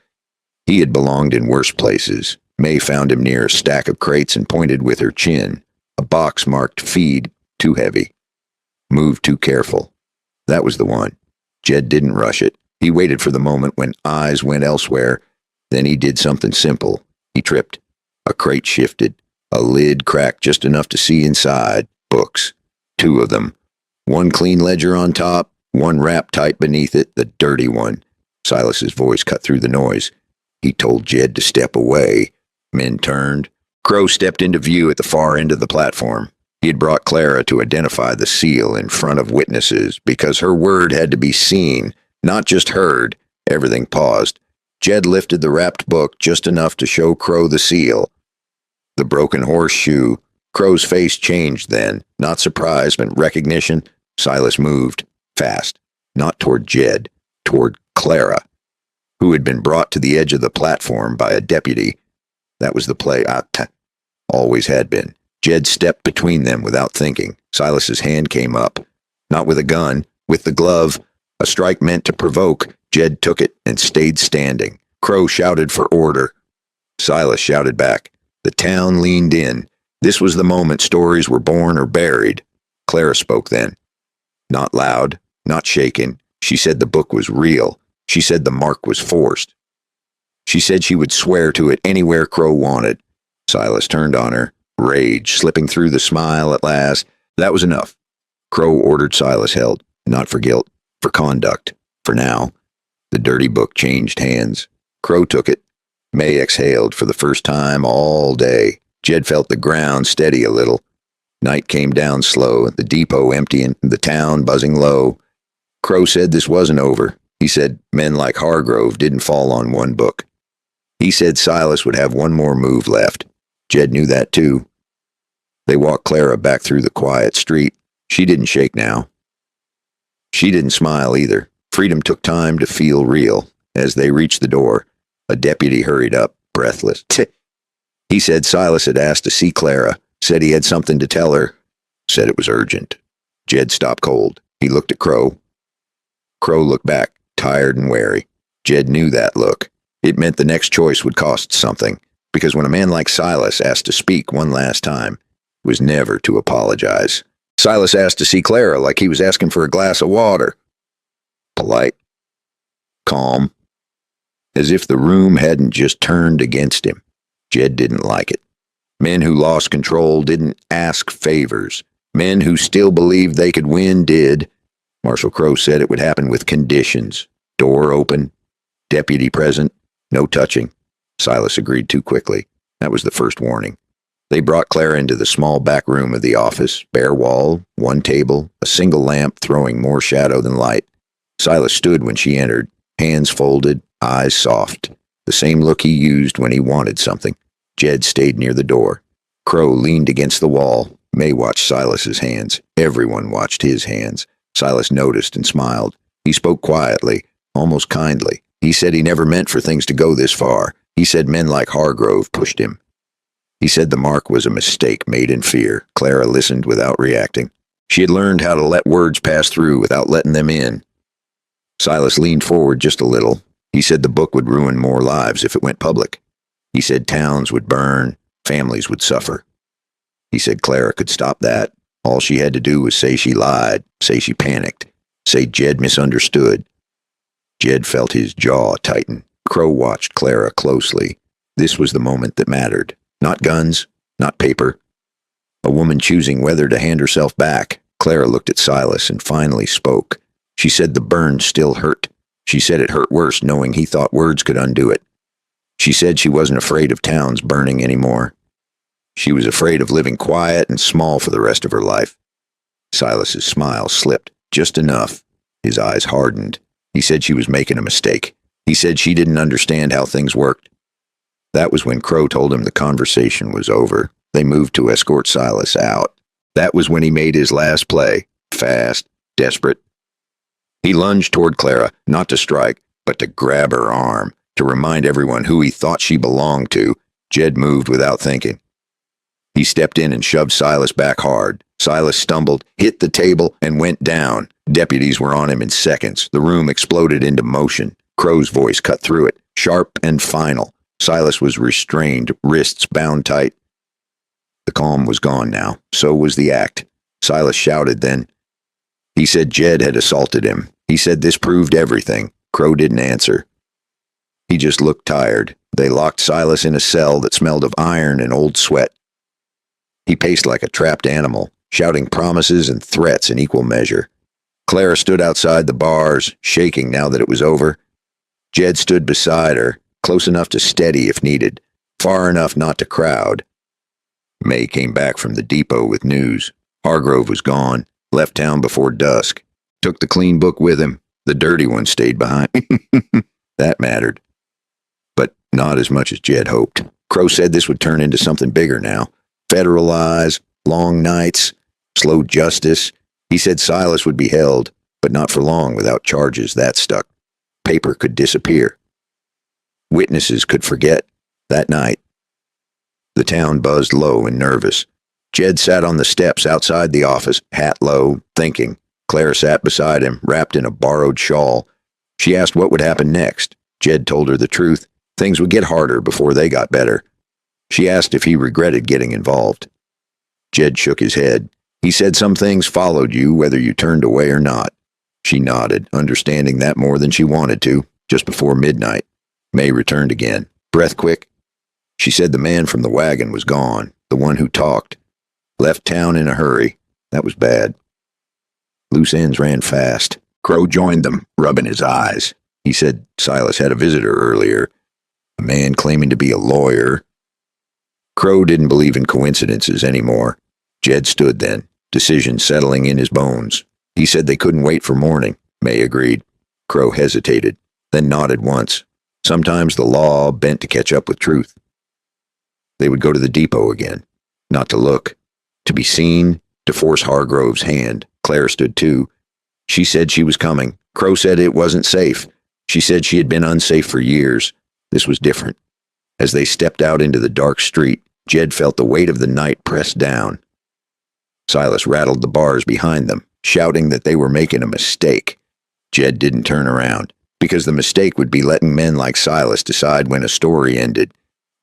He had belonged in worse places. May found him near a stack of crates and pointed with her chin. A box marked feed, too heavy. Move too careful. That was the one. Jed didn't rush it. He waited for the moment when eyes went elsewhere. Then he did something simple. He tripped. A crate shifted. A lid cracked just enough to see inside. Books. 2 of them. One clean ledger on top, one wrapped tight beneath it, the dirty one. Silas's voice cut through the noise. He told Jed to step away. Men turned. Crow stepped into view at the far end of the platform. He had brought Clara to identify the seal in front of witnesses because her word had to be seen, not just heard. Everything paused. Jed lifted the wrapped book just enough to show Crow the seal. The broken horseshoe. Crow's face changed then. Not surprise, but recognition. Silas moved. Fast. Not toward Jed. Toward Clara, who had been brought to the edge of the platform by a deputy. That was the play. Always had been. Jed stepped between them without thinking. Silas's hand came up. Not with a gun. With the glove. A strike meant to provoke. Jed took it and stayed standing. Crow shouted for order. Silas shouted back. The town leaned in. This was the moment stories were born or buried. Clara spoke then. Not loud, not shaken. She said the book was real. She said the mark was forced. She said she would swear to it anywhere Crow wanted. Silas turned on her, rage slipping through the smile at last. That was enough. Crow ordered Silas held, not for guilt, for conduct, for now. The dirty book changed hands. Crow took it. May exhaled for the first time all day. Jed felt the ground steady a little. Night came down slow, the depot empty and the town buzzing low. Crow said this wasn't over. He said men like Hargrove didn't fall on one book. He said Silas would have one more move left. Jed knew that too. They walked Clara back through the quiet street. She didn't shake now. She didn't smile either. Freedom took time to feel real. As they reached the door, a deputy hurried up, breathless. He said Silas had asked to see Clara, said he had something to tell her, said it was urgent. Jed stopped cold. He looked at Crow. Crow looked back, tired and wary. Jed knew that look. It meant the next choice would cost something, because when a man like Silas asked to speak one last time, it was never to apologize. Silas asked to see Clara like he was asking for a glass of water. Polite. Calm. As if the room hadn't just turned against him. Jed didn't like it. Men who lost control didn't ask favors. Men who still believed they could win did. Marshal Crow said it would happen with conditions. Door open. Deputy present. No touching. Silas agreed too quickly. That was the first warning. They brought Clara into the small back room of the office, bare wall, one table, a single lamp throwing more shadow than light. Silas stood when she entered, hands folded, eyes soft, the same look he used when he wanted something. Jed stayed near the door. Crow leaned against the wall. May watched Silas's hands. Everyone watched his hands. Silas noticed and smiled. He spoke quietly, almost kindly. He said he never meant for things to go this far. He said men like Hargrove pushed him. He said the mark was a mistake made in fear. Clara listened without reacting. She had learned how to let words pass through without letting them in. Silas leaned forward just a little. He said the book would ruin more lives if it went public. He said towns would burn, families would suffer. He said Clara could stop that. All she had to do was say she lied, say she panicked, say Jed misunderstood. Jed felt his jaw tighten. Crow watched Clara closely. This was the moment that mattered. Not guns, not paper. A woman choosing whether to hand herself back. Clara looked at Silas and finally spoke. She said the burn still hurt. She said it hurt worse knowing he thought words could undo it. She said she wasn't afraid of towns burning anymore. She was afraid of living quiet and small for the rest of her life. Silas's smile slipped, just enough. His eyes hardened. He said she was making a mistake. He said she didn't understand how things worked. That was when Crow told him the conversation was over. They moved to escort Silas out. That was when he made his last play. Fast, desperate. He lunged toward Clara, not to strike, but to grab her arm, to remind everyone who he thought she belonged to. Jed moved without thinking. He stepped in and shoved Silas back hard. Silas stumbled, hit the table, and went down. Deputies were on him in seconds. The room exploded into motion. Crow's voice cut through it, sharp and final. Silas was restrained, wrists bound tight. The calm was gone now. So was the act. Silas shouted then. He said Jed had assaulted him. He said this proved everything. Crow didn't answer. He just looked tired. They locked Silas in a cell that smelled of iron and old sweat. He paced like a trapped animal, shouting promises and threats in equal measure. Clara stood outside the bars, shaking now that it was over. Jed stood beside her, close enough to steady if needed, far enough not to crowd. May came back from the depot with news. Hargrove was gone, left town before dusk. Took the clean book with him. The dirty one stayed behind. That mattered. But not as much as Jed hoped. Crow said this would turn into something bigger now. Federal eyes, long nights, slow justice. He said Silas would be held, but not for long without charges. That stuck. Paper could disappear. Witnesses could forget. That night, the town buzzed low and nervous. Jed sat on the steps outside the office, hat low, thinking. Claire sat beside him, wrapped in a borrowed shawl. She asked what would happen next. Jed told her the truth. Things would get harder before they got better. She asked if he regretted getting involved. Jed shook his head. He said some things followed you whether you turned away or not. She nodded, understanding that more than she wanted to, just before midnight. May returned again, breath quick. She said the man from the wagon was gone, the one who talked. Left town in a hurry. That was bad. Loose ends ran fast. Crow joined them, rubbing his eyes. He said Silas had a visitor earlier, a man claiming to be a lawyer. Crow didn't believe in coincidences anymore. Jed stood then, decision settling in his bones. He said they couldn't wait for morning. May agreed. Crow hesitated, then nodded once. Sometimes the law bent to catch up with truth. They would go to the depot again. Not to look. To be seen, to force Hargrove's hand. Claire stood too. She said she was coming. Crow said it wasn't safe. She said she had been unsafe for years. This was different. As they stepped out into the dark street, Jed felt the weight of the night press down. Silas rattled the bars behind them, shouting that they were making a mistake. Jed didn't turn around, because the mistake would be letting men like Silas decide when a story ended.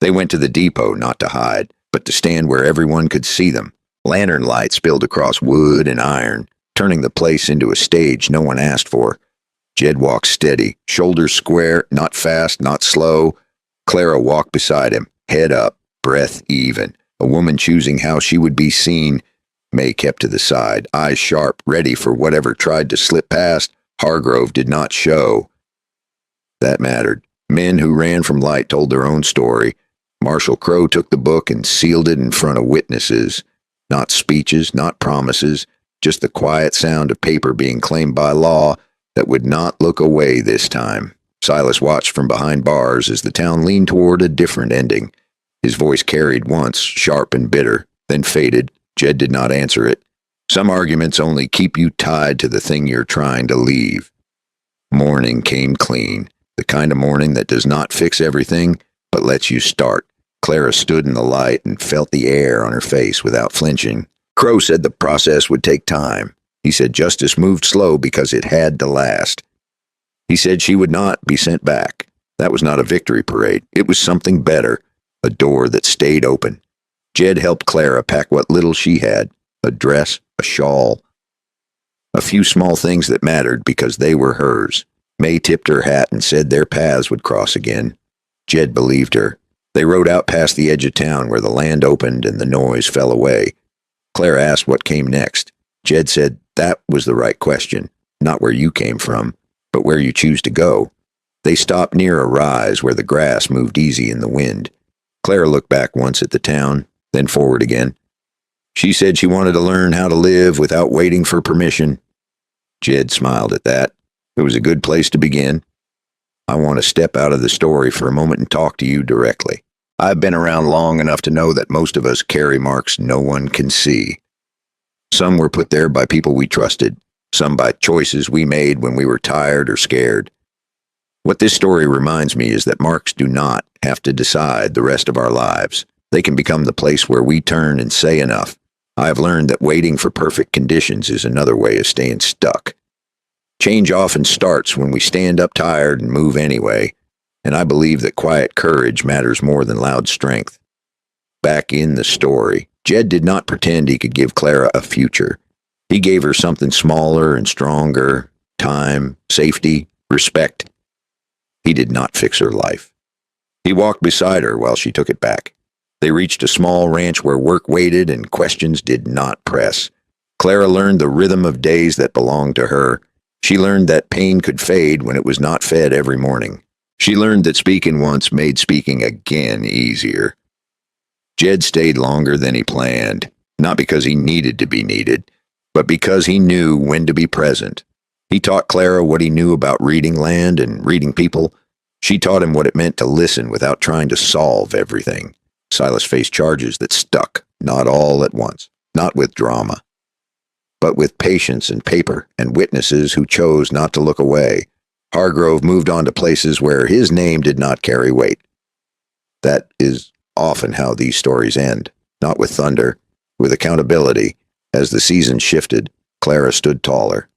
They went to the depot not to hide, but to stand where everyone could see them. Lantern lights spilled across wood and iron, turning the place into a stage no one asked for. Jed walked steady, shoulders square, not fast, not slow. Clara walked beside him, head up, breath even. A woman choosing how she would be seen. May kept to the side, eyes sharp, ready for whatever tried to slip past. Hargrove did not show. That mattered. Men who ran from light told their own story. Marshall Crowe took the book and sealed it in front of witnesses. Not speeches, not promises, just the quiet sound of paper being claimed by law that would not look away this time. Silas watched from behind bars as the town leaned toward a different ending. His voice carried once, sharp and bitter, then faded. Jed did not answer it. Some arguments only keep you tied to the thing you're trying to leave. Morning came clean, the kind of morning that does not fix everything, but lets you start. Clara stood in the light and felt the air on her face without flinching. Crowe said the process would take time. He said justice moved slow because it had to last. He said she would not be sent back. That was not a victory parade. It was something better, a door that stayed open. Jed helped Clara pack what little she had, a dress, a shawl, a few small things that mattered because they were hers. May tipped her hat and said their paths would cross again. Jed believed her. They rode out past the edge of town where the land opened and the noise fell away. Clara asked what came next. Jed said that was the right question, not where you came from, but where you choose to go. They stopped near a rise where the grass moved easy in the wind. Clara looked back once at the town, then forward again. She said she wanted to learn how to live without waiting for permission. Jed smiled at that. It was a good place to begin. I want to step out of the story for a moment and talk to you directly. I've been around long enough to know that most of us carry marks no one can see. Some were put there by people we trusted, some by choices we made when we were tired or scared. What this story reminds me is that marks do not have to decide the rest of our lives. They can become the place where we turn and say enough. I have learned that waiting for perfect conditions is another way of staying stuck. Change often starts when we stand up tired and move anyway, and I believe that quiet courage matters more than loud strength. Back in the story, Jed did not pretend he could give Clara a future. He gave her something smaller and stronger: time, safety, respect. He did not fix her life. He walked beside her while she took it back. They reached a small ranch where work waited and questions did not press. Clara learned the rhythm of days that belonged to her. She learned that pain could fade when it was not fed every morning. She learned that speaking once made speaking again easier. Jed stayed longer than he planned, not because he needed to be needed, but because he knew when to be present. He taught Clara what he knew about reading land and reading people. She taught him what it meant to listen without trying to solve everything. Silas faced charges that stuck, not all at once, not with drama, but with patience and paper and witnesses who chose not to look away. Hargrove moved on to places where his name did not carry weight. That is often how these stories end, not with thunder, with accountability. As the season shifted, Clara stood taller.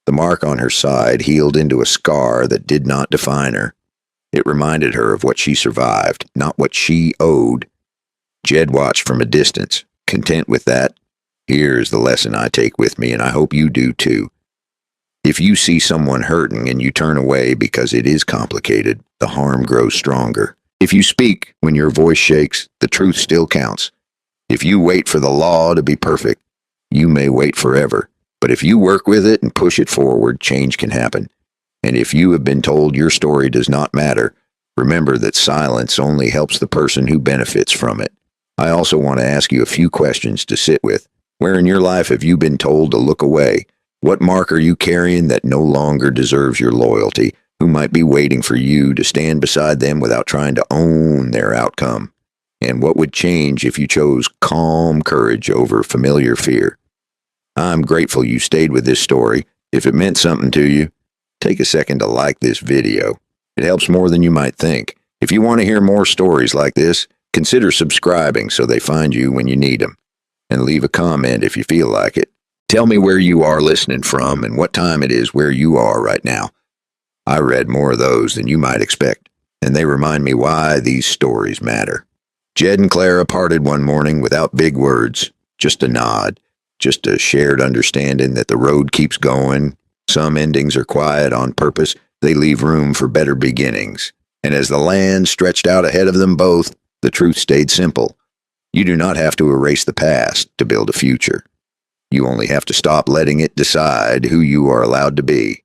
The mark on her side healed into a scar that did not define her. It reminded her of what she survived, not what she owed. Jed watched from a distance, content with that. Here's the lesson I take with me, and I hope you do too. If you see someone hurting and you turn away because it is complicated, the harm grows stronger. If you speak when your voice shakes, the truth still counts. If you wait for the law to be perfect, you may wait forever. But if you work with it and push it forward, change can happen. And if you have been told your story does not matter, remember that silence only helps the person who benefits from it. I also want to ask you a few questions to sit with. Where in your life have you been told to look away? What mark are you carrying that no longer deserves your loyalty? Who might be waiting for you to stand beside them without trying to own their outcome? And what would change if you chose calm courage over familiar fear? I'm grateful you stayed with this story. If it meant something to you, take a second to like this video. It helps more than you might think. If you want to hear more stories like this, consider subscribing so they find you when you need them. And leave a comment if you feel like it. Tell me where you are listening from and what time it is where you are right now. I read more of those than you might expect, and they remind me why these stories matter. Jed and Clara parted one morning without big words, just a nod, just a shared understanding that the road keeps going. Some endings are quiet on purpose. They leave room for better beginnings. And as the land stretched out ahead of them both, the truth stayed simple. You do not have to erase the past to build a future. You only have to stop letting it decide who you are allowed to be.